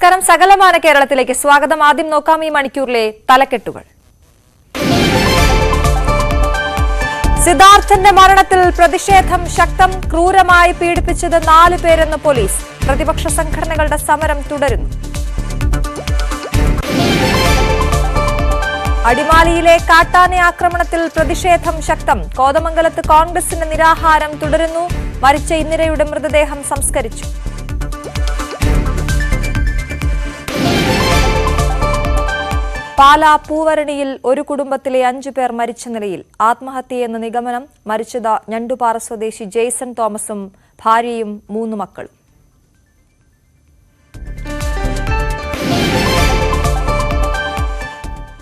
നമസ്കാരം. സകലമാന കേരളത്തിലേക്ക് സ്വാഗതം. ആദ്യം നോക്കാം ഈ മണിക്കൂറിലെ തലക്കെട്ടുകൾ. സിദ്ധാർത്ഥന്റെ മരണത്തിൽ പ്രതിഷേധം ശക്തം. ക്രൂരമായി പീഡിപ്പിച്ചത് 4 പേരെന്ന് പോലീസ്. പ്രതിപക്ഷ സംഘടനകളുടെ സമരം തുടരുന്നു. അടിമാലിയിലെ കാട്ടാന ആക്രമണത്തിൽ പ്രതിഷേധം ശക്തം. കോതമംഗലത്ത് കോൺഗ്രസിന്റെ നിരാഹാരം തുടരുന്നു. മരിച്ച ഇന്ദിരയുടെ മൃതദേഹം സംസ്കരിച്ചു. പാലാ പൂവരണിയിൽ ഒരു കുടുംബത്തിലെ 5 പേർ മരിച്ച നിലയിൽ. ആത്മഹത്യയെന്ന നിഗമനം. മരിച്ചത് ഞണ്ടുപാറ സ്വദേശി ജെയ്സൺ തോമസും ഭാര്യയും 3 മക്കളും.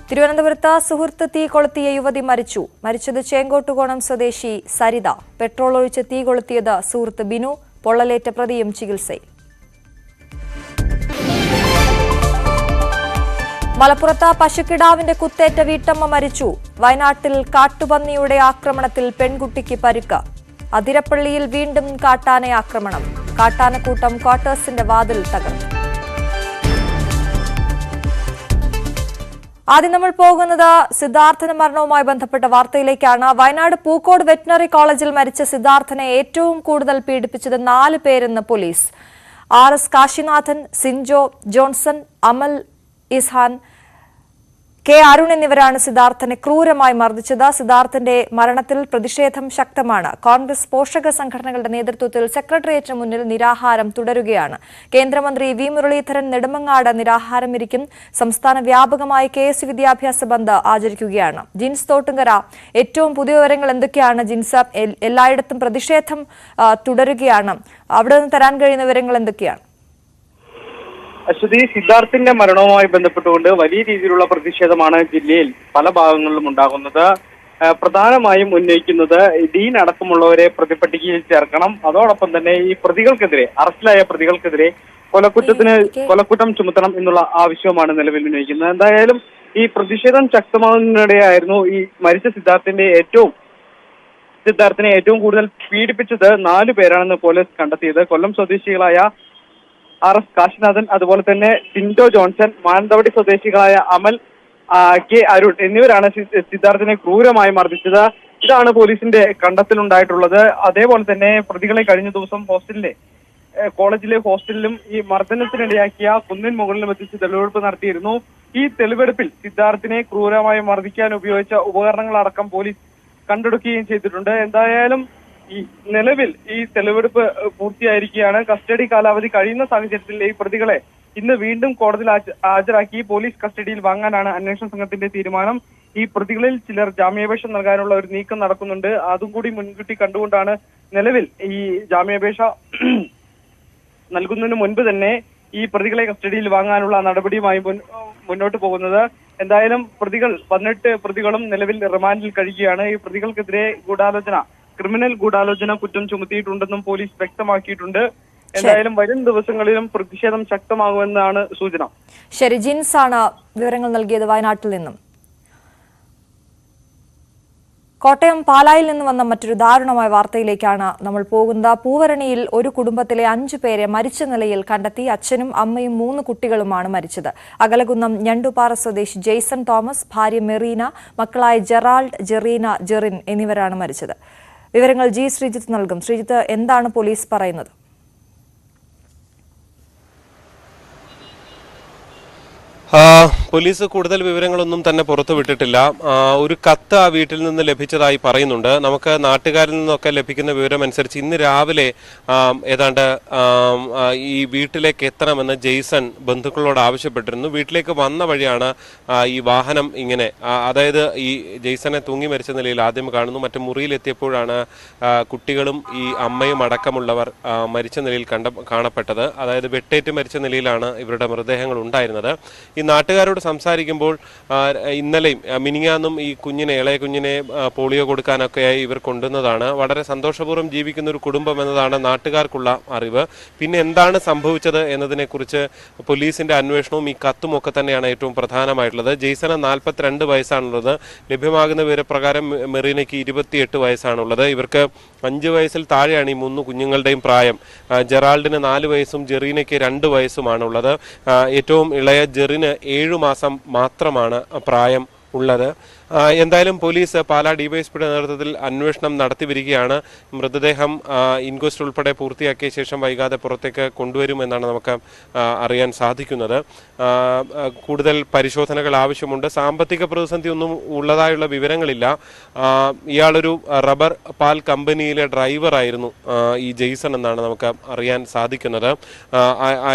തിരുവനന്തപുരത്ത് സുഹൃത്ത് തീ കൊളുത്തിയ യുവതി മരിച്ചു. മരിച്ചത് ചേങ്കോട്ടുകോണം സ്വദേശി സരിത. പെട്രോൾ ഒഴിച്ച് തീ കൊളുത്തിയത് സുഹൃത്ത് ബിനു. പൊള്ളലേറ്റ പ്രതിയും ചികിത്സയിൽ. മലപ്പുറത്ത് പശുക്കിടാവിന്റെ കുത്തേറ്റ വീട്ടമ്മ മരിച്ചു. വയനാട്ടിൽ കാട്ടുപന്നിയുടെ ആക്രമണത്തിൽ പെൺകുട്ടിക്ക് പരിക്ക്. അതിരപ്പള്ളിയിൽ വീണ്ടും കാട്ടാന ആക്രമണം. കാട്ടാനക്കൂട്ടം ക്വാർട്ടേഴ്സിന്റെ വാതിൽ തകർത്തു. ആദ്യം നമ്മൾ പോകുന്നത് സിദ്ധാർത്ഥന മരണവുമായി ബന്ധപ്പെട്ട വാർത്തയിലേക്കാണ്. വയനാട് പൂക്കോട് വെറ്റിനറി കോളേജിൽ മരിച്ച സിദ്ധാർത്ഥനെ ഏറ്റവും കൂടുതൽ പീഡിപ്പിച്ചത് 4 പേരെന്ന് police. RS Kasinathan, Sinjo, Johnson, Amal Izhan, K Arun എന്നിവരാണ് സിദ്ധാർത്ഥനെ ക്രൂരമായി മർദ്ദിച്ചത്. സിദ്ധാർത്ഥന്റെ മരണത്തിൽ പ്രതിഷേധം ശക്തമാണ്. കോൺഗ്രസ് പോഷക സംഘടനകളുടെ നേതൃത്വത്തിൽ സെക്രട്ടേറിയറ്റിന് മുന്നിൽ നിരാഹാരം തുടരുകയാണ്. കേന്ദ്രമന്ത്രി വി മുരളീധരൻ നെടുമങ്ങാട് നിരാഹാരമിരിക്കും. സംസ്ഥാന വ്യാപകമായി KS വിദ്യാഭ്യാസ ബന്ദ് ആചരിക്കുകയാണ്. ജിൻസ് തോട്ടുങ്കര, ഏറ്റവും പുതിയ വിവരങ്ങൾ എന്തൊക്കെയാണ് ജിൻസ്? എല്ലായിടത്തും പ്രതിഷേധം തുടരുകയാണ്. അവിടെ നിന്ന് തരാൻ കഴിയുന്ന വിവരങ്ങൾ എന്തൊക്കെയാണ്? അശ്വതി, സിദ്ധാർത്ഥിന്റെ മരണവുമായി ബന്ധപ്പെട്ടുകൊണ്ട് വലിയ രീതിയിലുള്ള പ്രതിഷേധമാണ് ജില്ലയിൽ പല ഭാഗങ്ങളിലും ഉണ്ടാകുന്നത്. പ്രധാനമായും ഉന്നയിക്കുന്നത് ഡീൻ അടക്കമുള്ളവരെ പ്രതിപട്ടികയിൽ ചേർക്കണം. അതോടൊപ്പം തന്നെ ഈ പ്രതികൾക്കെതിരെ, അറസ്റ്റിലായ പ്രതികൾക്കെതിരെ കൊലക്കുറ്റം ചുമത്തണം എന്നുള്ള ആവശ്യവുമാണ് നിലവിൽ ഉന്നയിക്കുന്നത്. എന്തായാലും ഈ പ്രതിഷേധം ശക്തമാകുന്നതിനിടെയായിരുന്നു ഈ മരിച്ച സിദ്ധാർത്ഥിനെ ഏറ്റവും കൂടുതൽ പീഡിപ്പിച്ചത് 4 പേരാണെന്ന് പോലീസ് കണ്ടെത്തിയത്. കൊല്ലം സ്വദേശികളായ RS കാശിനാഥൻ, അതുപോലെ തന്നെ സിൻഡോ ജോൺസൺ, മാനന്തവാടി സ്വദേശികളായ അമൽ, കെ അരുൺ എന്നിവരാണ് സിദ്ധാർത്ഥിനെ ക്രൂരമായി മർദ്ദിച്ചത്. ഇതാണ് പോലീസിന്റെ കണ്ടെത്തലുണ്ടായിട്ടുള്ളത്. അതേപോലെ തന്നെ പ്രതികളെ കഴിഞ്ഞ ദിവസം കോളേജിലെ ഹോസ്റ്റലിലും ഈ മർദ്ദനത്തിനിടയാക്കിയ കുന്നിൻ മുകളിലും എത്തിച്ച് തെളിവെടുപ്പ് നടത്തിയിരുന്നു. ഈ തെളിവെടുപ്പിൽ സിദ്ധാർത്ഥിനെ ക്രൂരമായി മർദ്ദിക്കാൻ ഉപയോഗിച്ച ഉപകരണങ്ങളടക്കം പോലീസ് കണ്ടെടുക്കുകയും ചെയ്തിട്ടുണ്ട്. എന്തായാലും ഈ നിലവിൽ ഈ തെളിവെടുപ്പ് പൂർത്തിയായിരിക്കുകയാണ്. കസ്റ്റഡി കാലാവധി കഴിയുന്ന സാഹചര്യത്തിൽ ഈ പ്രതികളെ ഇന്ന് വീണ്ടും കോടതിയിൽ ഹാജരാക്കി പോലീസ് കസ്റ്റഡിയിൽ വാങ്ങാനാണ് അന്വേഷണ സംഘത്തിന്റെ തീരുമാനം. ഈ പ്രതികളിൽ ചിലർ ജാമ്യാപേക്ഷ നൽകാനുള്ള ഒരു നീക്കം നടക്കുന്നുണ്ട്. അതും കൂടി മുൻകൂട്ടി കണ്ടുകൊണ്ടാണ് നിലവിൽ ഈ ജാമ്യാപേക്ഷ നൽകുന്നതിന് മുൻപ് തന്നെ ഈ പ്രതികളെ കസ്റ്റഡിയിൽ വാങ്ങാനുള്ള നടപടിയുമായി മുന്നോട്ട് പോകുന്നത്. എന്തായാലും 18 പ്രതികളും നിലവിൽ റിമാൻഡിൽ കഴിയുകയാണ്. ഈ പ്രതികൾക്കെതിരെ ക്രിമിനൽ ഗൂഢാലോചന കുറ്റം ചുമത്തിയിട്ടുണ്ടെന്നും പോലീസ് വ്യക്തമാക്കിയിട്ടുണ്ട്. എന്തായാലും വരും ദിവസങ്ങളിലും പ്രതിഷേധം ശക്തമാകുമെന്നാണ് സൂചന. ശരി, ജിൻസ് ആണ് വിവരങ്ങൾ നൽകിയത് വയനാട്ടിൽ നിന്നും. കോട്ടയം പാലായിൽ നിന്ന് വന്ന മറ്റൊരു ദാരുണമായ വാർത്തയിലേക്കാണ് നമ്മൾ പോകുന്നത്. പൂവരണിയിൽ ഒരു കുടുംബത്തിലെ 5 പേരെ മരിച്ച നിലയിൽ കണ്ടെത്തി. അച്ഛനും അമ്മയും 3 കുട്ടികളുമാണ് മരിച്ചത്. അകലകുന്നം ഞണ്ടുപാറ സ്വദേശി ജെയ്സൺ തോമസ്, ഭാര്യ മെറീന, മക്കളായ ജെറാൾഡ്, ജെറീന, ജെറിൻ എന്നിവരാണ് മരിച്ചത്. വിവരങ്ങൾ ശ്രീജിത്ത് നൽകും. ശ്രീജിത്ത്, എന്താണ് പോലീസ് പറയുന്നത്? പോലീസ് കൂടുതൽ വിവരങ്ങളൊന്നും തന്നെ പുറത്തുവിട്ടിട്ടില്ല. ഒരു കത്ത് ആ വീട്ടിൽ നിന്ന് ലഭിച്ചതായി പറയുന്നുണ്ട്. നമുക്ക് നാട്ടുകാരിൽ നിന്നൊക്കെ ലഭിക്കുന്ന വിവരം അനുസരിച്ച് ഇന്ന് രാവിലെ ഏതാണ്ട് ഈ വീട്ടിലേക്ക് എത്തണമെന്ന് ജെയ്സൺ ബന്ധുക്കളോട് ആവശ്യപ്പെട്ടിരുന്നു. വീട്ടിലേക്ക് വന്ന വഴിയാണ് ഈ വാഹനം ഇങ്ങനെ, അതായത് ഈ ജെയ്സനെ തൂങ്ങി മരിച്ച നിലയിൽ ആദ്യം കാണുന്നു. മറ്റു മുറിയിലെത്തിയപ്പോഴാണ് കുട്ടികളും ഈ അമ്മയും അടക്കമുള്ളവർ മരിച്ച നിലയിൽ കാണപ്പെട്ടത്. അതായത് വെട്ടേറ്റ് മരിച്ച നിലയിലാണ് ഇവരുടെ മൃതദേഹങ്ങൾ ഉണ്ടായിരുന്നത്. ഈ നാട്ടുകാരോട് സംസാരിക്കുമ്പോൾ ഇന്നലെയും മിനിങ്ങാന്നും ഈ ഇളയ കുഞ്ഞിനെ പോളിയോ കൊടുക്കാനൊക്കെയായി ഇവർ കൊണ്ടുവന്നതാണ്. വളരെ സന്തോഷപൂർവ്വം ജീവിക്കുന്ന ഒരു കുടുംബം എന്നതാണ് നാട്ടുകാർക്കുള്ള അറിവ്. പിന്നെ എന്താണ് സംഭവിച്ചത് എന്നതിനെക്കുറിച്ച് പോലീസിന്റെ അന്വേഷണവും ഈ കത്തും ഒക്കെ തന്നെയാണ് ഏറ്റവും പ്രധാനമായിട്ടുള്ളത്. ജെയ്സന് 42 വയസ്സാണുള്ളത്. ലഭ്യമാകുന്ന വിവരപ്രകാരം മെറീനയ്ക്ക് 28 വയസ്സാണുള്ളത്. ഇവർക്ക് 5 വയസ്സിൽ താഴെയാണ് ഈ 3 കുഞ്ഞുങ്ങളുടെയും പ്രായം. ജെറാൾഡിന് 4 വയസ്സും ജെറീനയ്ക്ക് 2 വയസ്സുമാണുള്ളത്. ഏറ്റവും ഇളയ ജെറിന് 7 മാസം മാത്രമാണ് പ്രായം ഉള്ളത്. എന്തായാലും പോലീസ് പാലാ ഡിവൈഎസ്പിയുടെ നേതൃത്വത്തിൽ അന്വേഷണം നടത്തി വരികയാണ്. മൃതദേഹം ഇൻക്വസ്റ്റ് ഉൾപ്പെടെ പൂർത്തിയാക്കിയ ശേഷം വൈകാതെ പുറത്തേക്ക് കൊണ്ടുവരുമെന്നാണ് നമുക്ക് അറിയാൻ സാധിക്കുന്നത്. കൂടുതൽ പരിശോധനകൾ ആവശ്യമുണ്ട്. സാമ്പത്തിക പ്രതിസന്ധി ഒന്നും ഉള്ളതായുള്ള വിവരങ്ങളില്ല. ഇയാളൊരു റബ്ബർ പാൽ കമ്പനിയിലെ ഡ്രൈവറായിരുന്നു ഈ ജെയ്സൺ എന്നാണ് നമുക്ക് അറിയാൻ സാധിക്കുന്നത്.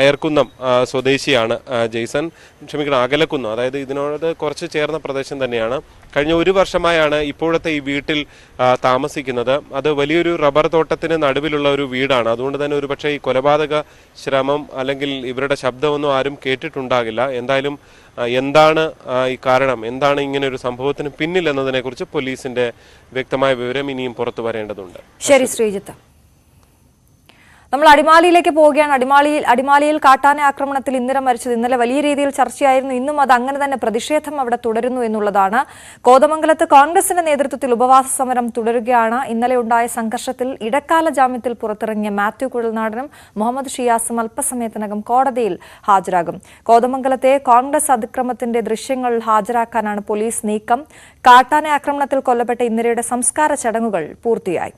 അയർക്കുന്നം സ്വദേശിയാണ് ജെയ്സൺ. അകലക്കുന്നം, അതായത് ഇതിനോട് കുറച്ച് ചേർന്ന പ്രദേശം തന്നെയാണ്. കഴിഞ്ഞ 1 വർഷമായാണ് ഇപ്പോഴത്തെ ഈ വീട്ടിൽ താമസിക്കുന്നത്. അത് വലിയൊരു റബ്ബർ തോട്ടത്തിന് നടുവിലുള്ള ഒരു വീടാണ്. അതുകൊണ്ട് തന്നെ ഒരുപക്ഷെ ഈ കൊലപാതക ശ്രമം അല്ലെങ്കിൽ ഇവരുടെ ശബ്ദമൊന്നും ആരും കേട്ടിട്ടുണ്ടാകില്ല. എന്തായാലും എന്താണ് ഈ കാരണം, എന്താണ് ഇങ്ങനെ ഒരു സംഭവത്തിന് പിന്നിൽ എന്നതിനെക്കുറിച്ച് പോലീസിന്റെ വ്യക്തമായ വിവരം ഇനിയും പുറത്തു വരേണ്ടതുണ്ട്. ശരി ശ്രീജിത്ത്, നമ്മൾ അടിമാലിയിലേക്ക് പോവുകയാണ്. അടിമാലിയിൽ കാട്ടാന ആക്രമണത്തിൽ ഇന്ദിര മരിച്ചത് ഇന്നലെ വലിയ രീതിയിൽ ചർച്ചയായിരുന്നു. ഇന്നും അത് അങ്ങനെ തന്നെ പ്രതിഷേധം അവിടെ തുടരുന്നു എന്നുള്ളതാണ്. കോതമംഗലത്ത് കോൺഗ്രസിന്റെ നേതൃത്വത്തിൽ ഉപവാസ സമരം തുടരുകയാണ്. ഇന്നലെ ഉണ്ടായ സംഘർഷത്തിൽ ഇടക്കാല ജാമ്യത്തിൽ പുറത്തിറങ്ങിയ മാത്യു കുഴൽനാടനും മുഹമ്മദ് ഷിയാസും അല്പസമയത്തിനകം കോടതിയിൽ ഹാജരാകും. കോതമംഗലത്തെ കോൺഗ്രസ് അതിക്രമത്തിന്റെ ദൃശ്യങ്ങൾ ഹാജരാക്കാനാണ് പോലീസ് നീക്കം. കാട്ടാന ആക്രമണത്തിൽ കൊല്ലപ്പെട്ട ഇന്ദിരയുടെ സംസ്കാര ചടങ്ങുകൾ പൂർത്തിയായി.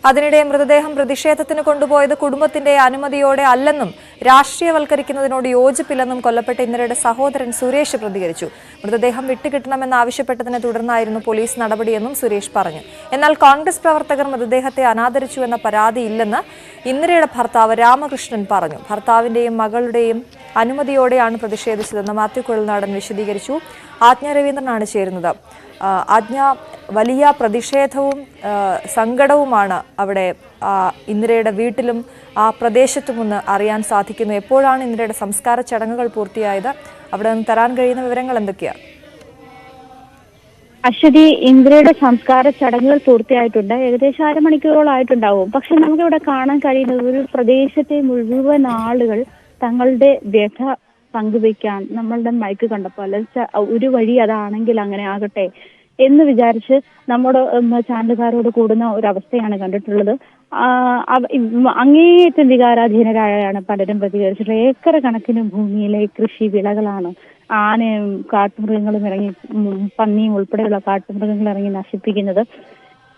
അതിനിടെ മൃതദേഹം പ്രതിഷേധത്തിന് കൊണ്ടുപോയത് കുടുംബത്തിന്റെ അനുമതിയോടെ അല്ലെന്നും രാഷ്ട്രീയവൽക്കരിക്കുന്നതിനോട് യോജിപ്പില്ലെന്നും കൊല്ലപ്പെട്ട ഇന്ദിരയുടെ സഹോദരൻ സുരേഷ് പ്രതികരിച്ചു. മൃതദേഹം വിട്ടുകിട്ടണമെന്നാവശ്യപ്പെട്ടതിനെ തുടർന്നായിരുന്നു പോലീസ് നടപടിയെന്നും സുരേഷ് പറഞ്ഞു. എന്നാൽ കോൺഗ്രസ് പ്രവർത്തകർ മൃതദേഹത്തെ അനാദരിച്ചുവെന്ന പരാതിയില്ലെന്ന് ഇന്ദിരയുടെ ഭർത്താവ് രാമകൃഷ്ണൻ പറഞ്ഞു. ഭർത്താവിന്റെയും മകളുടെയും അനുമതിയോടെയാണ് പ്രതിഷേധിച്ചതെന്ന് മാത്യു കുഴൽനാടൻ വിശദീകരിച്ചു. ആജ്ഞ രവീന്ദ്രനാണ് ചേരുന്നത്. ആജ്ഞ, വലിയ പ്രതിഷേധവും സങ്കടവുമാണ് അവിടെ ഇന്ദിരയുടെ വീട്ടിലും ആ പ്രദേശത്തുമെന്ന് അറിയാൻ സാധിക്കുന്നു. എപ്പോഴാണ് ഇന്ദിരയുടെ സംസ്കാര ചടങ്ങുകൾ പൂർത്തിയായത്? അവിടെ നിന്ന് തരാൻ കഴിയുന്ന വിവരങ്ങൾ എന്തൊക്കെയാണ്? അശ്വതി, ഇന്ദിരയുടെ സംസ്കാര ചടങ്ങുകൾ പൂർത്തിയായിട്ടുണ്ട്. ഏകദേശം 1/2 മണിക്കൂറോളായിട്ടുണ്ടാവും. പക്ഷെ നമുക്കിവിടെ കാണാൻ കഴിയുന്നത് ഒരു പ്രദേശത്തെ മുഴുവൻ ആളുകൾ തങ്ങളുടെ വ്യഥ പങ്കുവയ്ക്കാൻ നമ്മളുടെ മൈക്ക് കണ്ടപ്പോൾ, അല്ലെങ്കിൽ ഒരു വഴി അതാണെങ്കിൽ അങ്ങനെ ആകട്ടെ എന്ന് വിചാരിച്ച് നമ്മുടെ ചാനലുകാരോട് കൂടുന്ന ഒരവസ്ഥയാണ് കണ്ടിട്ടുള്ളത്. അങ്ങേയറ്റം വികാരാധീനരായാണ് പലരും പ്രതികരിച്ചത്. ഏക്കർ കണക്കിന് ഭൂമിയിലെ കൃഷി വിളകളാണ് ആനയും കാട്ടുമൃഗങ്ങളും ഇറങ്ങി, പന്നിയും ഉൾപ്പെടെയുള്ള കാട്ടുമൃഗങ്ങൾ ഇറങ്ങി നശിപ്പിക്കുന്നത്.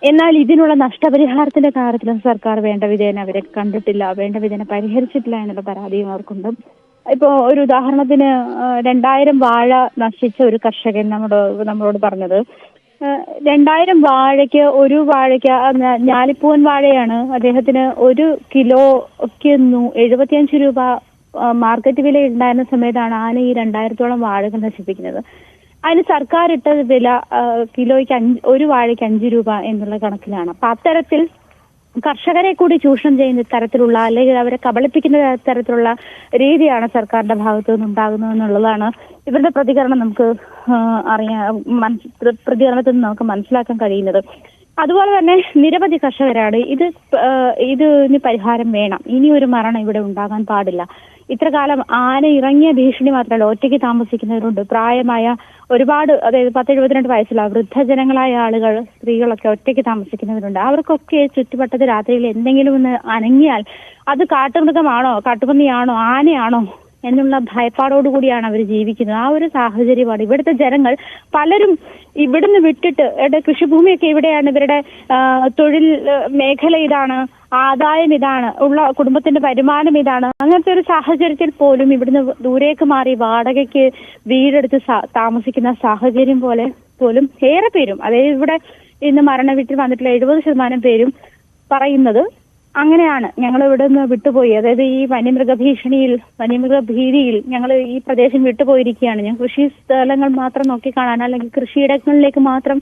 എന്നാൽ ഇതിനുള്ള നഷ്ടപരിഹാരത്തിന്റെ കാര്യത്തിലും സർക്കാർ വേണ്ട വിധേന അവരെ കണ്ടിട്ടില്ല, വേണ്ട വിധേന പരിഹരിച്ചിട്ടില്ല എന്നുള്ള പരാതിയും അവർക്കുണ്ട്. ഇപ്പോ ഒരു ഉദാഹരണത്തിന് 2000 വാഴ നശിച്ച ഒരു കർഷകൻ നമ്മളോട് പറഞ്ഞത് 2000 വാഴയ്ക്ക്, ഒരു വാഴയ്ക്ക്, ഞാലിപ്പൂവൻ വാഴയാണ്, അദ്ദേഹത്തിന് 1 കിലോയ്ക്ക് 75 രൂപ മാർക്കറ്റ് വില ഉണ്ടായിരുന്ന സമയത്താണ് ആന ഈ 2000-ഓളം വാഴകൾ നശിപ്പിക്കുന്നത്. അതിന് സർക്കാർ ഇട്ട വില കിലോയ്ക്ക് ഒരു വാഴയ്ക്ക് 5 രൂപ എന്നുള്ള കണക്കിലാണ്. അപ്പൊ അത്തരത്തിൽ കർഷകരെ കൂടി ചൂഷണം ചെയ്യുന്ന തരത്തിലുള്ള, അല്ലെങ്കിൽ അവരെ കബളിപ്പിക്കുന്ന തരത്തിലുള്ള രീതിയാണ് സർക്കാരിന്റെ ഭാഗത്തു നിന്നുണ്ടാകുന്നത് എന്നുള്ളതാണ് ഇവരുടെ പ്രതികരണം നമുക്ക് പ്രതികരണത്തിൽ നിന്ന് നമുക്ക് മനസ്സിലാക്കാൻ കഴിയുന്നത്. അതുപോലെ തന്നെ നിരവധി കർഷകരാണ് ഇതിന് പരിഹാരം വേണം, ഇനി ഒരു മരണം ഇവിടെ ഉണ്ടാകാൻ പാടില്ല. ഇത്ര കാലം ആന ഇറങ്ങിയ ഭീഷണി മാത്രമല്ല, ഒറ്റയ്ക്ക് താമസിക്കുന്നവരുണ്ട്, പ്രായമായ ഒരുപാട്, അതായത് 10-72 വയസ്സുള്ള വൃദ്ധജനങ്ങളായ ആളുകൾ, സ്ത്രീകളൊക്കെ ഒറ്റയ്ക്ക് താമസിക്കുന്നവരുണ്ട്. അവർക്കൊക്കെ ചുറ്റുവട്ടത്ത് രാത്രിയിൽ എന്തെങ്കിലും ഒന്ന് അനങ്ങിയാൽ അത് കാട്ടുമൃഗമാണോ, കാട്ടുപന്നിയാണോ, ആനയാണോ എന്നുള്ള ഭയപ്പാടോടുകൂടിയാണ് അവർ ജീവിക്കുന്നത്. ആ ഒരു സാഹചര്യമാണ് ഇവിടുത്തെ ജനങ്ങൾ. പലരും ഇവിടുന്ന് വിട്ടിട്ട്, കൃഷിഭൂമിയൊക്കെ ഇവിടെയാണ്, ഇവരുടെ തൊഴിൽ മേഖല ഇതാണ്, ആദായം ഇതാണ്, ഉള്ള കുടുംബത്തിന്റെ വരുമാനം ഇതാണ്. അങ്ങനത്തെ ഒരു സാഹചര്യത്തിൽ പോലും ഇവിടുന്ന് ദൂരേക്ക് മാറി വാടകയ്ക്ക് വീടെടുത്ത് താമസിക്കുന്ന സാഹചര്യം പോലും ഏറെ പേരും, അതായത് ഇവിടെ ഇന്ന് മരണ വീട്ടിൽ വന്നിട്ടുള്ള 70% പേരും പറയുന്നത് അങ്ങനെയാണ് ഞങ്ങൾ ഇവിടെ നിന്ന് വിട്ടുപോയി. അതായത് ഈ വന്യമൃഗഭീതിയിൽ ഞങ്ങൾ ഈ പ്രദേശം വിട്ടുപോയിരിക്കുകയാണ്. ഞാൻ കൃഷി സ്ഥലങ്ങൾ മാത്രം നോക്കിക്കാണാൻ അല്ലെങ്കിൽ കൃഷിയിടങ്ങളിലേക്ക് മാത്രം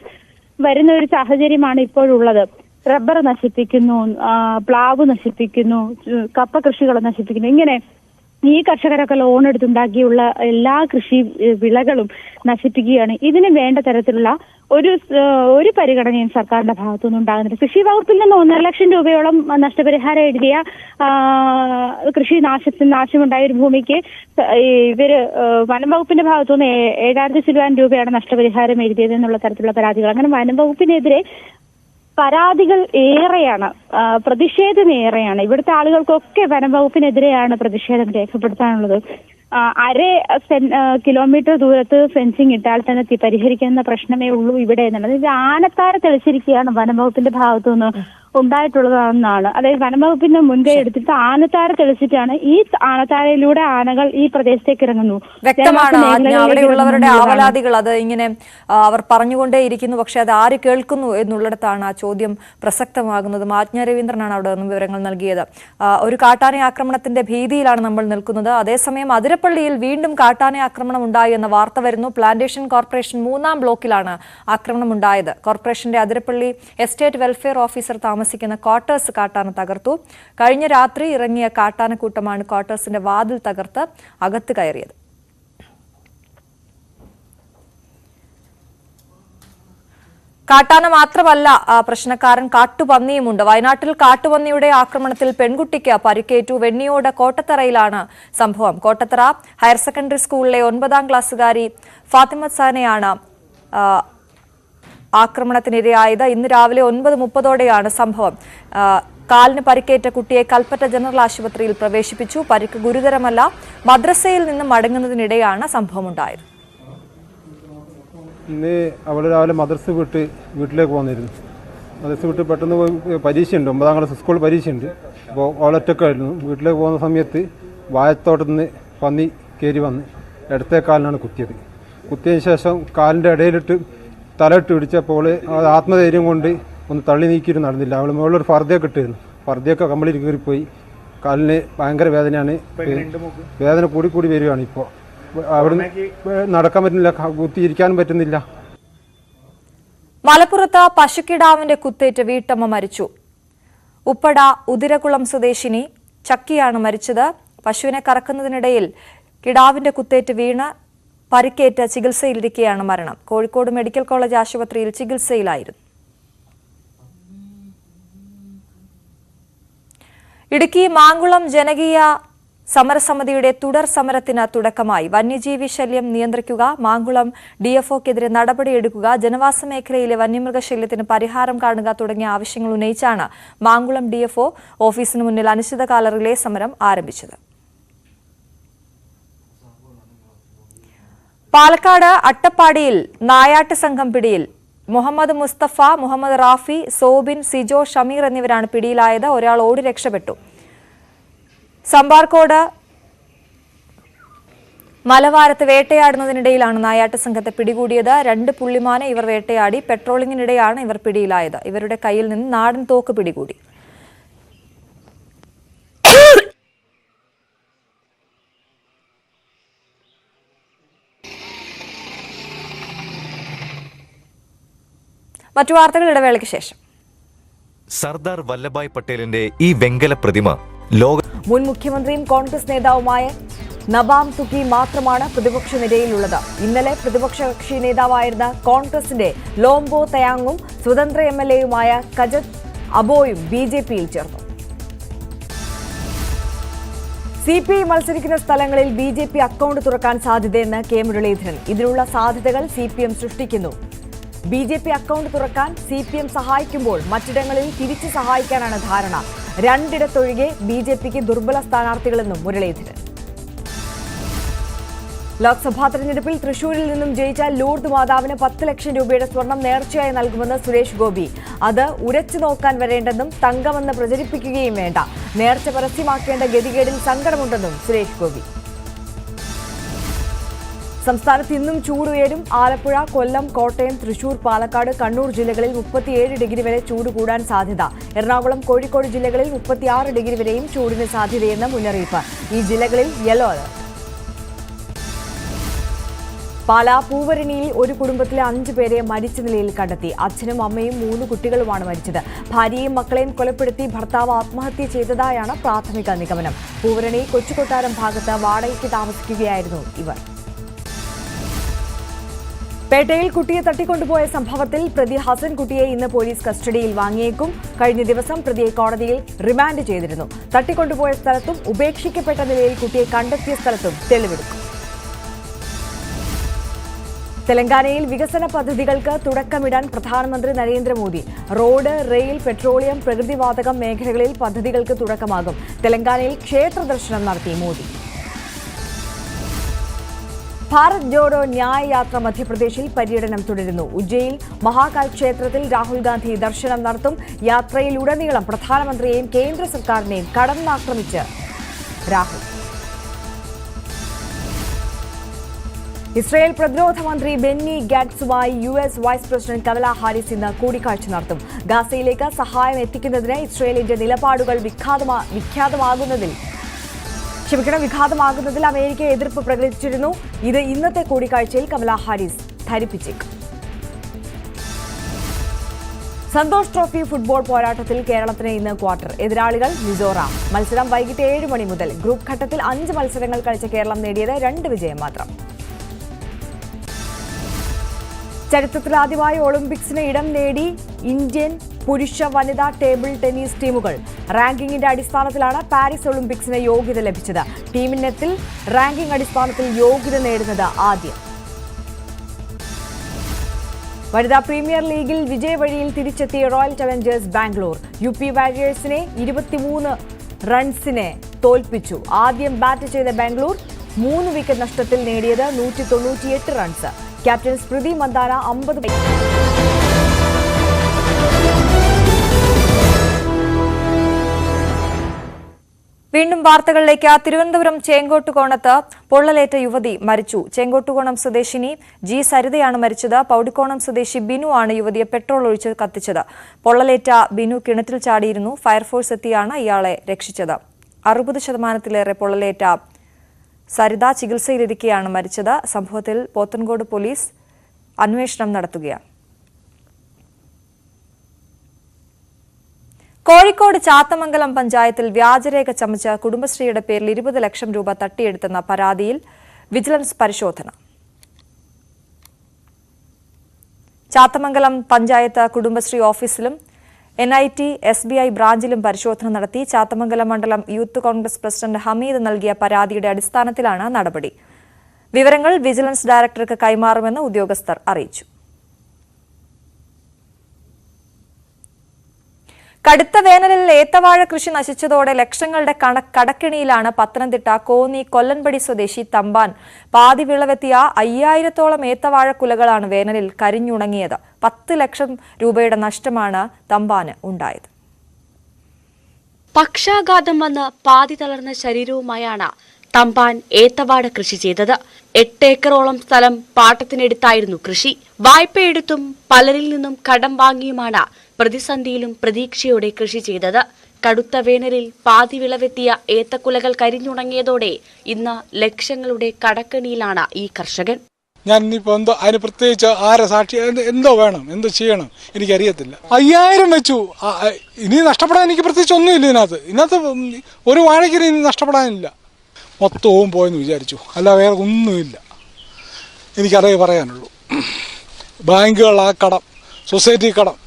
വരുന്ന ഒരു സാഹചര്യമാണ് ഇപ്പോഴുള്ളത്. റബ്ബർ നശിപ്പിക്കുന്നു, പ്ലാവ് നശിപ്പിക്കുന്നു, കപ്പ കൃഷികൾ നശിപ്പിക്കുന്നു. ഇങ്ങനെ ഈ കർഷകരൊക്കെ ലോൺ എടുത്തുണ്ടാക്കിയുള്ള എല്ലാ കൃഷി വിളകളും നശിപ്പിക്കുകയാണ്. ഇതിന് വേണ്ട തരത്തിലുള്ള ഒരു പരിഗണനയും സർക്കാരിന്റെ ഭാഗത്തുനിന്ന് ഉണ്ടാകുന്നില്ല. കൃഷി വകുപ്പിൽ നിന്ന് 1.5 ലക്ഷം രൂപയോളം നഷ്ടപരിഹാരം എഴുതിയ കൃഷി നാശമുണ്ടായ ഒരു ഭൂമിക്ക് ഇവര് വനം വകുപ്പിന്റെ ഭാഗത്തുനിന്ന് 7,000 ചില്ലുവാൻ രൂപയാണ് നഷ്ടപരിഹാരം എഴുതിയത് എന്നുള്ള തരത്തിലുള്ള പരാതികൾ. അങ്ങനെ വനം വകുപ്പിനെതിരെ പരാതികൾ ഏറെയാണ്, പ്രതിഷേധം ഏറെയാണ്. ഇവിടുത്തെ ആളുകൾക്കൊക്കെ വനം വകുപ്പിനെതിരെയാണ് പ്രതിഷേധം രേഖപ്പെടുത്താനുള്ളത്. 1/2 കിലോമീറ്റർ ദൂരത്ത് ഫെൻസിങ് ഇട്ടാൽ തന്നെ പരിഹരിക്കുന്ന പ്രശ്നമേ ഉള്ളൂ ഇവിടെ എന്നുള്ളത്. ആനത്താര തെളിച്ചിരിക്കുകയാണ് വനം വകുപ്പിന്റെ ഭാഗത്തുനിന്ന് ഉണ്ടായിട്ടുള്ളതാണെന്നാണ്. അതായത് വനംവകുപ്പിന്റെ മുൻകൈ എടുത്തിട്ട് ആനത്താര തെളിച്ചിട്ടാണ് ഈ ആനത്താരയിലൂടെ ആനകൾ ഈ പ്രദേശത്തേക്ക് ഇറങ്ങുന്നു. വ്യക്തമാണ് അവിടെയുള്ളവരുടെ ആവലാതികൾ. അത് ഇങ്ങനെ അവർ പറഞ്ഞുകൊണ്ടേയിരിക്കുന്നു, പക്ഷെ അത് ആര് കേൾക്കുന്നു എന്നുള്ളിടത്താണ് ആ ചോദ്യം പ്രസക്തമാകുന്നതും. ആജ്ഞ രവീന്ദ്രനാണ് അവിടെ നിന്നും വിവരങ്ങൾ നൽകിയത്. ഒരു കാട്ടാന ആക്രമണത്തിന്റെ ഭീതിയിലാണ് നമ്മൾ നിൽക്കുന്നത്. അതേസമയം അതിരപ്പള്ളിയിൽ വീണ്ടും കാട്ടാന ആക്രമണം ഉണ്ടായി എന്ന വാർത്ത വരുന്നു. പ്ലാന്റേഷൻ കോർപ്പറേഷൻ 3-ാം ബ്ലോക്കിലാണ് ആക്രമണം ഉണ്ടായത്. കോർപ്പറേഷന്റെ അതിരപ്പള്ളി എസ്റ്റേറ്റ് വെൽഫെയർ ഓഫീസർ താമസിക്കുന്ന ക്വാർട്ടേഴ്സ് കാട്ടാന തകർത്തു. കഴിഞ്ഞ രാത്രി ഇറങ്ങിയ കാട്ടാനക്കൂട്ടമാണ് ക്വാർട്ടേഴ്സിന്റെ വാതിൽ തകർത്ത് അകത്ത് കയറിയത്. കാട്ടാന മാത്രമല്ല പ്രശ്നക്കാരൻ, കാട്ടുപന്നിയുമുണ്ട്. വയനാട്ടിൽ കാട്ടുപന്നിയുടെ ആക്രമണത്തിൽ പെൺകുട്ടിക്ക് പരിക്കേറ്റു. വെണ്ണിയോട് കോട്ടത്തറയിലാണ് സംഭവം. കോട്ടത്തറ ഹയർ സെക്കൻഡറി സ്കൂളിലെ 9-ാം ക്ലാസ്സുകാരി ഫാത്തിമ സാനയാണ് ആക്രമണത്തിനിരയായത്. ഇന്ന് രാവിലെ 9:30ഓടെയാണ് സംഭവം. കാലിന് പരിക്കേറ്റ കുട്ടിയെ കൽപ്പറ്റ ജനറൽ ആശുപത്രിയിൽ പ്രവേശിപ്പിച്ചു. പരിക്ക് ഗുരുതരമല്ല. മദ്രസയിൽ നിന്ന് മടങ്ങുന്നതിനിടെയാണ് സംഭവമുണ്ടായത്. ഇന്ന് അവൾ രാവിലെ മദ്രസ വിട്ട് വീട്ടിലേക്ക് പോന്നിരുന്നു. മദ്രസ വിട്ട് പെട്ടെന്ന് പരീക്ഷയുണ്ട്, 9-ാം ക്ലാസ് സ്കൂൾ പരീക്ഷയുണ്ട്. അപ്പോൾ അവളൊറ്റക്കായിരുന്നു. വീട്ടിലേക്ക് പോകുന്ന സമയത്ത് വാഴത്തോട്ടത്തിൽ നിന്ന് പന്നി കയറി വന്ന് ഇടത്തെ കാലിനാണ് കുത്തിയത്. കുത്തിയതിന് ശേഷം കാലിൻ്റെ ഇടയിലിട്ട് തലയിട്ട് പിടിച്ചപ്പോൾ അത് ആത്മധൈര്യം കൊണ്ട് ഒന്ന് തള്ളി നീക്കിയിട്ട് നടന്നില്ല. അവൾ മുകളിലൊരു ഫർദയൊക്കെ ഇട്ടിരുന്നു. ഫർദയൊക്കെ കമ്പിളിയിൽ കയറിപ്പോയി. കാലിന് ഭയങ്കര വേദനയാണ്. വേദന കൂടി വരികയാണ്. ഇപ്പോൾ അവിടുന്ന് നടക്കാൻ പറ്റുന്നില്ല, കുത്തിയിരിക്കാനും പറ്റുന്നില്ല. മലപ്പുറത്ത് പശുക്കിടാവിന്റെ കുത്തേറ്റ് വീട്ടമ്മ മരിച്ചു. ഉപ്പട ഉദിരകുളം സ്വദേശിനി ചക്കിയാണ് മരിച്ചത്. പശുവിനെ കറക്കുന്നതിനിടയിൽ കിടാവിന്റെ കുത്തേറ്റ് വീണ് പരിക്കേറ്റ് ചികിത്സയിലിരിക്കെയാണ് മരണം. കോഴിക്കോട് മെഡിക്കൽ കോളേജ് ആശുപത്രിയിൽ ചികിത്സയിലായിരുന്നു. ഇടുക്കി മാങ്കുളം ജനകീയ സമരസമിതിയുടെ തുടർ സമരത്തിന് തുടക്കമായി. വന്യജീവി ശല്യം നിയന്ത്രിക്കുക, മാങ്കുളം ഡിഎഫ്ഒക്കെതിരെ നടപടിയെടുക്കുക, ജനവാസ മേഖലയിലെ വന്യമൃഗശല്യത്തിന് പരിഹാരം കാണുക തുടങ്ങിയ ആവശ്യങ്ങൾ ഉന്നയിച്ചാണ് മാങ്കുളം ഡിഎഫ്ഒ ഓഫീസിന് മുന്നിൽ അനിശ്ചിതകാല റിലേ സമരം ആരംഭിച്ചത്. പാലക്കാട് അട്ടപ്പാടിയിൽ നായാട്ട് സംഘം പിടിയിൽ. മുഹമ്മദ് മുസ്തഫ, മുഹമ്മദ് റാഫി, സോബിൻ, സിജോ, ഷമീർ എന്നിവരാണ് പിടിയിലായത്. ഒരാൾ ഓടി രക്ഷപ്പെട്ടു. സമ്പാർക്കോട് മലവാരത്ത് വേട്ടയാടുന്നതിനിടയിലാണ് നായാട്ട് സംഘത്തെ പിടികൂടിയത്. 2 പുള്ളിമാനെ ഇവർ വേട്ടയാടി. പെട്രോളിംഗിനിടെയാണ് ഇവർ പിടിയിലായത്. ഇവരുടെ കയ്യിൽ നിന്ന് നാടൻ തോക്ക് പിടികൂടി. മറ്റു വാർത്തകൾ ഇടവേളയ്ക്ക് ശേഷം. സർദാർ വല്ലഭായ് പട്ടേലിന്റെ ഈ വെങ്കല പ്രതിമ ലോക മുൻ മുഖ്യമന്ത്രിയും കോൺഗ്രസ് നേതാവുമായ നബാം തുക്കി മാത്രമാണ് പ്രതിപക്ഷ നിരയിലുള്ളത്. ഇന്നലെ പ്രതിപക്ഷ കക്ഷി നേതാവായിരുന്ന കോൺഗ്രസിന്റെ ലോംബോ തയാങ്ങും സ്വതന്ത്ര MLAയുമായ കജത് അബോയും BJPയിൽ ചേർന്നു. CPI മത്സരിക്കുന്ന സ്ഥലങ്ങളിൽ BJP അക്കൗണ്ട് തുറക്കാൻ സാധ്യതയെന്ന് K മുരളീധരൻ. ഇതിനുള്ള സാധ്യതകൾ CPM സൃഷ്ടിക്കുന്നു. BJP അക്കൗണ്ട് തുറക്കാൻ CPM സഹായിക്കുമ്പോൾ മറ്റിടങ്ങളിൽ തിരിച്ചു സഹായിക്കാനാണ് ധാരണ. 2ഇടത്തൊഴികെ BJPക്ക് ദുർബല സ്ഥാനാർത്ഥികളെന്നും മുരളീധരൻ. ലോക്സഭാ തെരഞ്ഞെടുപ്പിൽ തൃശൂരിൽ നിന്നും ജയിച്ചാൽ ലൂർദ് മാതാവിന് 10 ലക്ഷം രൂപയുടെ സ്വർണം നേർച്ചയായി നൽകുമെന്ന് സുരേഷ് ഗോപി. അത് ഉരച്ചു നോക്കാൻ വരേണ്ടെന്നും തങ്കമെന്ന് പ്രചരിപ്പിക്കുകയും വേണ്ട. നേർച്ച പരസ്യമാക്കേണ്ട ഗതികേടിൽ സങ്കടമുണ്ടെന്നും സുരേഷ് ഗോപി. സംസ്ഥാനത്ത് ഇന്നും ചൂടുയരും. ആലപ്പുഴ, കൊല്ലം, കോട്ടയം, തൃശൂർ, പാലക്കാട്, കണ്ണൂർ ജില്ലകളിൽ 37 ഡിഗ്രി വരെ ചൂട് കൂടാൻ സാധ്യത. എറണാകുളം, കോഴിക്കോട് ജില്ലകളിൽ 36 ഡിഗ്രി വരെയും ചൂടിന് സാധ്യതയെന്ന് മുന്നറിയിപ്പ്. ഈ ജില്ലകളിൽ യെല്ലോ അലർട്ട്. പാലാ പൂവരണിയിൽ ഒരു കുടുംബത്തിലെ 5 പേരെ മരിച്ച നിലയിൽ കണ്ടെത്തി. അച്ഛനും അമ്മയും 3 കുട്ടികളുമാണ് മരിച്ചത്. ഭാര്യയും മക്കളെയും കൊലപ്പെടുത്തി ഭർത്താവ് ആത്മഹത്യ ചെയ്തതായാണ് പ്രാഥമിക നിഗമനം. പൂവരണി കൊച്ചുകൊട്ടാരം ഭാഗത്ത് വാടകയ്ക്ക് താമസിക്കുകയായിരുന്നു ഇവർ. പേട്ടയിൽ കുട്ടിയെ തട്ടിക്കൊണ്ടുപോയ സംഭവത്തിൽ പ്രതി ഹസൻകുട്ടിയെ ഇന്ന് പോലീസ് കസ്റ്റഡിയിൽ വാങ്ങിയേക്കും. കഴിഞ്ഞ ദിവസം പ്രതിയെ കോടതിയിൽ റിമാൻഡ് ചെയ്തിരുന്നു. തട്ടിക്കൊണ്ടുപോയ സ്ഥലത്തും ഉപേക്ഷിക്കപ്പെട്ട നിലയിൽ കുട്ടിയെ കണ്ടെത്തിയ സ്ഥലത്തും തെളിവെടുക്കും. തെലങ്കാനയിൽ വികസന പദ്ധതികൾക്ക് തുടക്കമിടാൻ പ്രധാനമന്ത്രി നരേന്ദ്രമോദി. റോഡ്, റെയിൽ, പെട്രോളിയം, പ്രകൃതിവാതകം മേഖലകളിൽ പദ്ധതികൾക്ക് തുടക്കമാകും. തെലങ്കാനയിൽ ക്ഷേത്ര ദർശനം നടത്തി മോദി. ഭാരത് ജോഡോ ന്യായ യാത്ര മധ്യപ്രദേശിൽ പര്യടനം തുടരുന്നു. ഉജ്ജയിൽ മഹാകാൽ ക്ഷേത്രത്തിൽ രാഹുൽ ഗാന്ധി ദർശനം നടത്തും. യാത്രയിലുടനീളം പ്രധാനമന്ത്രിയെയും കേന്ദ്ര സർക്കാരിനെയും കടന്നാക്രമിച്ച് രാഹുൽ. ഇസ്രായേൽ പ്രതിരോധ മന്ത്രി ബെന്നി ഗാറ്റ്സുമായി US vice president Kamala Harris ഇന്ന് കൂടിക്കാഴ്ച നടത്തും. ഗാസയിലേക്ക് സഹായം എത്തിക്കുന്നതിന് ഇസ്രായേലിന്റെ നിലപാടുകൾ വിഘാതമാകുന്നതിൽ അമേരിക്ക എതിർപ്പ് പ്രകടിപ്പിച്ചിരുന്നു. ഇത് ഇന്നത്തെ കൂടിക്കാഴ്ചയിൽ കമല ഹാരിസ് ധരിപ്പിച്ചേക്കും. സന്തോഷ് ട്രോഫി ഫുട്ബോൾ പോരാട്ടത്തിൽ കേരളത്തിന് ഇന്ന് ക്വാർട്ടർ. എതിരാളികൾ മിസോറാം. മത്സരം വൈകിട്ട് 7 മണി മുതൽ. ഗ്രൂപ്പ് ഘട്ടത്തിൽ 5 മത്സരങ്ങൾ കളിച്ച കേരളം നേടിയത് 2 വിജയം മാത്രം. ചരിത്രത്തിലാദ്യമായി ഒളിമ്പിക്സിന് ഇടം നേടി ഇന്ത്യൻ പുരുഷ, വനിതാ ടേബിൾ ടെന്നീസ് ടീമുകൾ. റാങ്കിങ്ങിന്റെ അടിസ്ഥാനത്തിലാണ് പാരീസ് ഒളിമ്പിക്സിന് യോഗ്യത ലഭിച്ചത്. ടീമിനത്തിൽ റാങ്കിംഗ് അടിസ്ഥാനത്തിൽ യോഗ്യത നേടുന്നത് ആദ്യം. വനിതാ പ്രീമിയർ ലീഗിൽ വിജയവഴിയിൽ തിരിച്ചെത്തിയ റോയൽ ചലഞ്ചേഴ്സ് ബാംഗ്ലൂർ. UP വാരിയേഴ്സിനെ 23 റൺസിനെ തോൽപ്പിച്ചു. ആദ്യം ബാറ്റ് ചെയ്ത ബാംഗ്ലൂർ 3 വിക്കറ്റ് നഷ്ടത്തിൽ നേടിയത് 198 റൺസ്. ക്യാപ്റ്റൻ സ്മൃതി മന്ദാന 50. വീണ്ടും വാർത്തകളിലേക്ക്. തിരുവനന്തപുരം ചേങ്കോട്ടുകോണത്ത് പൊള്ളലേറ്റ യുവതി മരിച്ചു. ചേങ്കോട്ടുകോണം സ്വദേശിനി G സരിതയാണ് മരിച്ചത്. പൗടിക്കോണം സ്വദേശി ബിനു ആണ് യുവതിയെ പെട്രോൾ ഒഴിച്ച് കത്തിച്ചത്. പൊള്ളലേറ്റ ബിനു കിണറ്റിൽ ചാടിയിരുന്നു. ഫയർഫോഴ്സ് എത്തിയാണ് ഇയാളെ രക്ഷിച്ചത്. 60% പൊള്ളലേറ്റ സരിത ചികിത്സയിലിരിക്കെയാണ് മരിച്ചത്. സംഭവത്തിൽ പോത്തൻകോട് പോലീസ് അന്വേഷണം നടത്തുകയാണ്. കോഴിക്കോട് ചാത്തമംഗലം പഞ്ചായത്തിൽ വ്യാജരേഖ ചമച്ച് കുടുംബശ്രീയുടെ പേരിൽ 20 ലക്ഷം രൂപ തട്ടിയെടുത്തെന്ന പരാതിയിൽ വിജിലൻസ് പരിശോധന. ചാത്തമംഗലം പഞ്ചായത്ത് കുടുംബശ്രീ ഓഫീസിലും NIT SBI ബ്രാഞ്ചിലും പരിശോധന നടത്തി. ചാത്തമംഗലം മണ്ഡലം യൂത്ത് കോൺഗ്രസ് പ്രസിഡന്റ് ഹമീദ് നൽകിയ പരാതിയുടെ അടിസ്ഥാനത്തിലാണ് നടപടി. വിവരങ്ങൾ വിജിലൻസ് ഡയറക്ടർക്ക് കൈമാറുമെന്ന് ഉദ്യോഗസ്ഥർ അറിയിച്ചു. കടുത്ത വേനലിൽ ഏത്തവാഴ കൃഷി നശിച്ചതോടെ ലക്ഷങ്ങളുടെ കടക്കിണിയിലാണ് പത്തനംതിട്ട കോന്നി കൊല്ലൻപടി സ്വദേശി തമ്പാൻ. പാതി വിളവെത്തിയ 5000-ഓളം ഏത്തവാഴ കുലകളാണ് വേനലിൽ കരിഞ്ഞുണങ്ങിയത്. 10 ലക്ഷം രൂപയുടെ നഷ്ടമാണ് തമ്പാന് ഉണ്ടായത്. പക്ഷാഘാതം വന്ന് പാതി തളർന്ന ശരീരവുമായാണ് തമ്പാൻ ഏത്തവാഴ കൃഷി ചെയ്തത്. 8 ഏക്കറോളം സ്ഥലം പാട്ടത്തിനെടുത്തായിരുന്നു കൃഷി. വായ്പയെടുത്തും പലരിൽ നിന്നും കടം വാങ്ങിയുമാണ് പ്രതിസന്ധിയിലും പ്രതീക്ഷയോടെ കൃഷി ചെയ്തത്. കടുത്ത വേനലിൽ പാതി വിളവെത്തിയ ഏത്തക്കുലകൾ കരിഞ്ഞുണങ്ങിയതോടെ ഇന്ന് ലക്ഷങ്ങളുടെ കടക്കണിയിലാണ് ഈ കർഷകൻ. ഞാൻ ഇനിയിപ്പോൾ അതിന് പ്രത്യേകിച്ച് ആരെ സാക്ഷി എന്തോ വേണം, എന്തോ ചെയ്യണം എനിക്കറിയത്തില്ല. 5000 വെച്ചു. ഇനി നഷ്ടപ്പെടാൻ എനിക്ക് പ്രത്യേകിച്ച് ഒന്നുമില്ല. ഇതിനകത്ത് ഒരു വാഴയ്ക്ക് ഇനി നഷ്ടപ്പെടാനില്ല. മൊത്തവും പോയെന്ന് വിചാരിച്ചു, അല്ല വേറെ ഒന്നുമില്ല. എനിക്കതേ പറയാനുള്ളൂ. ബാങ്കുകൾ ആ കടം, സൊസൈറ്റി കടം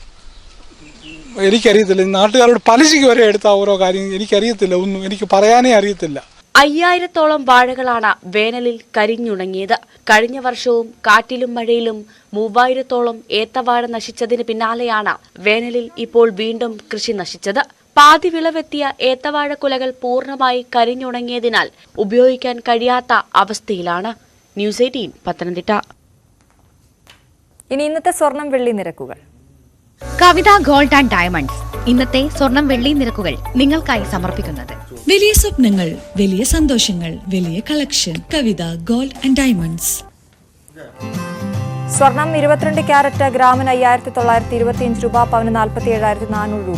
എനിക്കറിയത്തില്ല. നാട്ടുകാരോട് പലിശയ്ക്ക് വരെ എടുത്ത ഓരോ കാര്യം എനിക്കറിയത്തില്ല. ഒന്നും എനിക്ക് പറയാനേ അറിയത്തില്ല. 5000-ഓളം വാഴകളാണ് വേനലിൽ കരിഞ്ഞുണങ്ങിയത്. കഴിഞ്ഞ വർഷവും കാറ്റിലും മഴയിലും 3000-ഓളം ഏത്തവാഴ നശിച്ചതിന് പിന്നാലെയാണ് വേനലിൽ ഇപ്പോൾ വീണ്ടും കൃഷി നശിച്ചത്. പാതി വിളവെത്തിയ ഏത്തവാഴ കുലകൾ പൂർണ്ണമായി കരിഞ്ഞുണങ്ങിയതിനാൽ ഉപയോഗിക്കാൻ കഴിയാത്ത അവസ്ഥയിലാണ്. ന്യൂസ് 18 പത്തനംതിട്ട. ഇനി ഇന്നത്തെ സ്വർണം വെള്ളി നിരക്കുകൾ. കവിത ഗോൾഡ് ആൻഡ് ഡയമണ്ട്സ് ഇന്നത്തെ സ്വർണം വെള്ളി നിരക്കുകൾ നിങ്ങൾക്കായി സമർപ്പിക്കുന്നത്. വലിയ സ്വപ്നങ്ങൾ, വലിയ സന്തോഷങ്ങൾ, വലിയ collection. Kavitha gold and diamonds. സ്വർണം 22 ക്യാരറ്റ് ഗ്രാമിന് 5,925 രൂപ, പവന് 47,400 രൂപ.